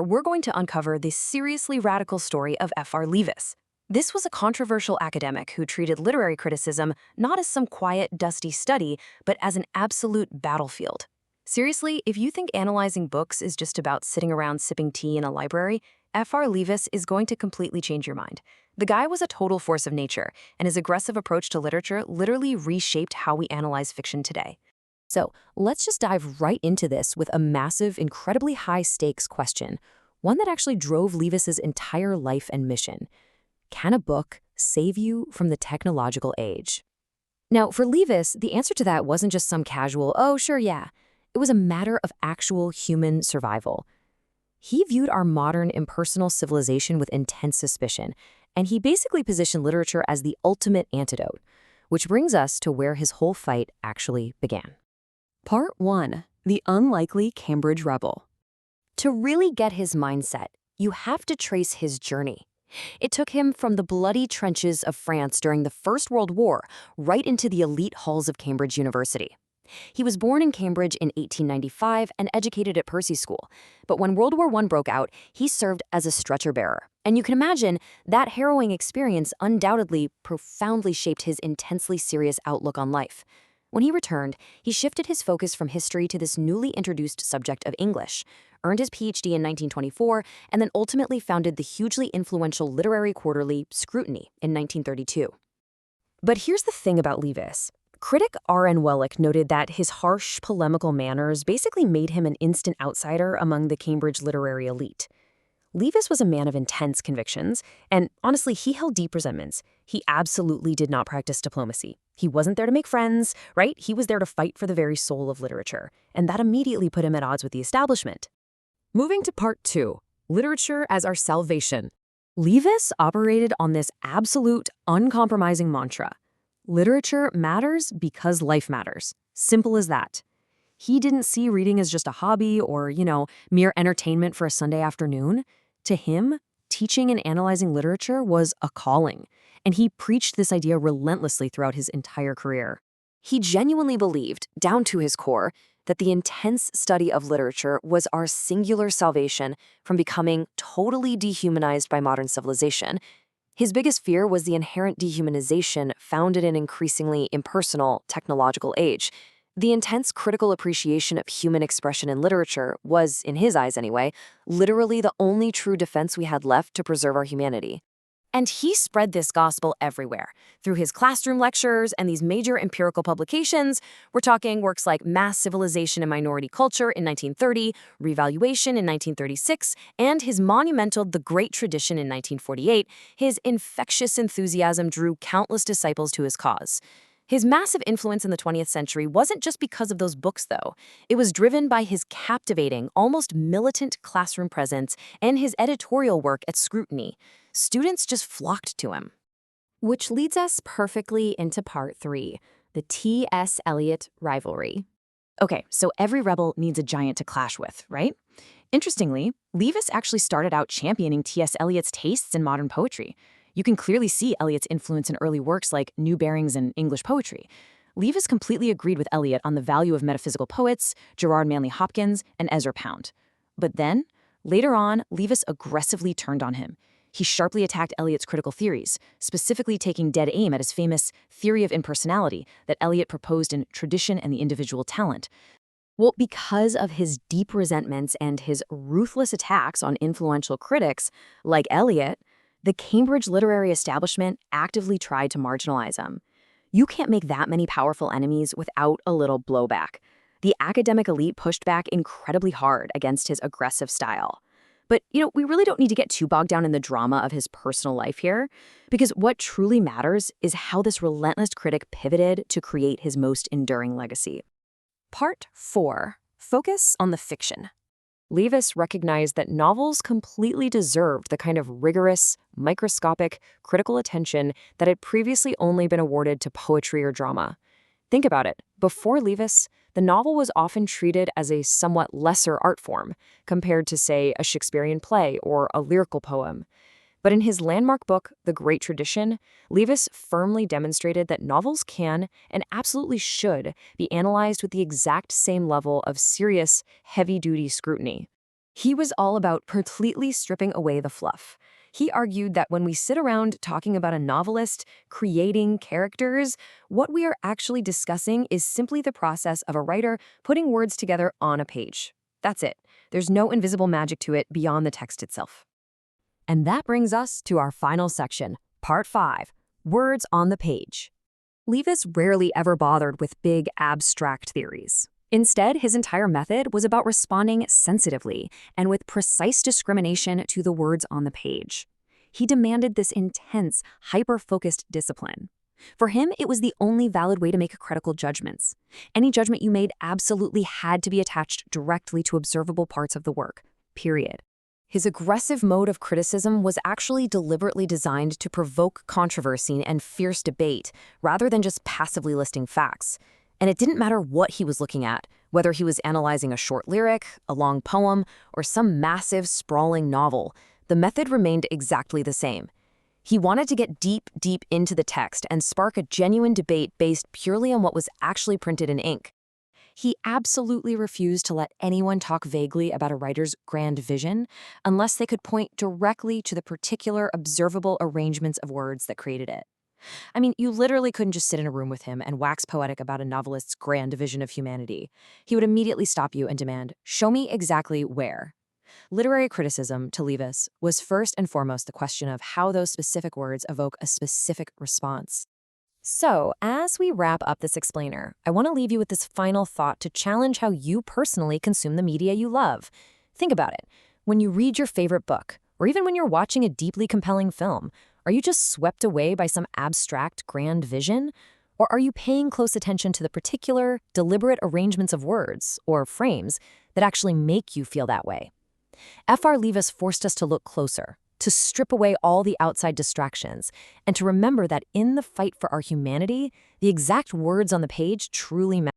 We're going to uncover the seriously radical story of F.R.Leavis. This was a controversial academic who treated literary criticism not as some quiet, dusty study, but as an absolute battlefield. Seriously, if you think analyzing books is just about sitting around sipping tea in a library, F.R.Leavis is going to completely change your mind. The guy was a total force of nature, and his aggressive approach to literature literally reshaped how we analyze fiction today. So let's just dive right into this with a massive, incredibly high-stakes question, one that actually drove Leavis's entire life and mission. Can a book save you from the technological age? Now, for Leavis, the answer to that wasn't just some casual, oh, sure, yeah. It was a matter of actual human survival. He viewed our modern, impersonal civilization with intense suspicion, and he basically positioned literature as the ultimate antidote, which brings us to where his whole fight actually began. Part 1. The Unlikely Cambridge Rebel. To really get his mindset, you have to trace his journey. It took him from the bloody trenches of France during the First World War right into the elite halls of Cambridge University. He was born in Cambridge in 1895 and educated at Percy School, but when World War I broke out, he served as a stretcher bearer. And you can imagine that harrowing experience undoubtedly profoundly shaped his intensely serious outlook on life. When he returned, he shifted his focus from history to this newly introduced subject of English, earned his PhD in 1924, and then ultimately founded the hugely influential literary quarterly Scrutiny in 1932. But here's the thing about Leavis. Critic R.N. Wellick noted that his harsh, polemical manners basically made him an instant outsider among the Cambridge literary elite. Leavis was a man of intense convictions, and honestly, he held deep resentments. He absolutely did not practice diplomacy. He wasn't there to make friends, right? He was there to fight for the very soul of literature, and that immediately put him at odds with the establishment. Moving to Part 2. Literature as our salvation. Leavis operated on this absolute, uncompromising mantra. Literature matters because life matters. Simple as that. He didn't see reading as just a hobby or, mere entertainment for a Sunday afternoon. To him, teaching and analyzing literature was a calling, and he preached this idea relentlessly throughout his entire career. He genuinely believed, down to his core, that the intense study of literature was our singular salvation from becoming totally dehumanized by modern civilization. His biggest fear was the inherent dehumanization found in an increasingly impersonal technological age. The intense critical appreciation of human expression in literature was, in his eyes anyway, literally the only true defense we had left to preserve our humanity. And he spread this gospel everywhere, through his classroom lectures and these major empirical publications. We're talking works like Mass Civilization and Minority Culture in 1930, Revaluation in 1936, and his monumental The Great Tradition in 1948. His infectious enthusiasm drew countless disciples to his cause. His massive influence in the 20th century wasn't just because of those books, though. It was driven by his captivating, almost militant classroom presence and his editorial work at Scrutiny. Students just flocked to him. Which leads us perfectly into Part 3, the T.S. Eliot rivalry. Okay, so every rebel needs a giant to clash with, right? Interestingly, Leavis actually started out championing T.S. Eliot's tastes in modern poetry. You can clearly see Eliot's influence in early works like New Bearings in English Poetry. Leavis completely agreed with Eliot on the value of metaphysical poets, Gerard Manley Hopkins, and Ezra Pound. But then, later on, Leavis aggressively turned on him. He sharply attacked Eliot's critical theories, specifically taking dead aim at his famous theory of impersonality that Eliot proposed in Tradition and the Individual Talent. Well, because of his deep resentments and his ruthless attacks on influential critics like Eliot, the Cambridge literary establishment actively tried to marginalize him. You can't make that many powerful enemies without a little blowback. The academic elite pushed back incredibly hard against his aggressive style. But, we really don't need to get too bogged down in the drama of his personal life here, because what truly matters is how this relentless critic pivoted to create his most enduring legacy. Part 4. Focus on the fiction. Leavis recognized that novels completely deserved the kind of rigorous, microscopic, critical attention that had previously only been awarded to poetry or drama. Think about it. Before Leavis, the novel was often treated as a somewhat lesser art form, compared to, say, a Shakespearean play or a lyrical poem. But in his landmark book, The Great Tradition, Leavis firmly demonstrated that novels can, and absolutely should, be analyzed with the exact same level of serious, heavy-duty scrutiny. He was all about completely stripping away the fluff. He argued that when we sit around talking about a novelist creating characters, what we are actually discussing is simply the process of a writer putting words together on a page. That's it. There's no invisible magic to it beyond the text itself. And that brings us to our final section, Part 5, Words on the Page. Leavis rarely ever bothered with big, abstract theories. Instead, his entire method was about responding sensitively and with precise discrimination to the words on the page. He demanded this intense, hyper-focused discipline. For him, it was the only valid way to make critical judgments. Any judgment you made absolutely had to be attached directly to observable parts of the work, period. His aggressive mode of criticism was actually deliberately designed to provoke controversy and fierce debate, rather than just passively listing facts. And it didn't matter what he was looking at, whether he was analyzing a short lyric, a long poem, or some massive, sprawling novel, the method remained exactly the same. He wanted to get deep, deep into the text and spark a genuine debate based purely on what was actually printed in ink. He absolutely refused to let anyone talk vaguely about a writer's grand vision unless they could point directly to the particular observable arrangements of words that created it. I mean, you literally couldn't just sit in a room with him and wax poetic about a novelist's grand vision of humanity. He would immediately stop you and demand, "Show me exactly where." Literary criticism, to Leavis, was first and foremost the question of how those specific words evoke a specific response. So, as we wrap up this explainer, I want to leave you with this final thought to challenge how you personally consume the media you love. Think about it. When you read your favorite book, or even when you're watching a deeply compelling film, are you just swept away by some abstract grand vision? Or are you paying close attention to the particular, deliberate arrangements of words, or frames, that actually make you feel that way? F.R.Leavis forced us to look closer, to strip away all the outside distractions, and to remember that in the fight for our humanity, the exact words on the page truly matter.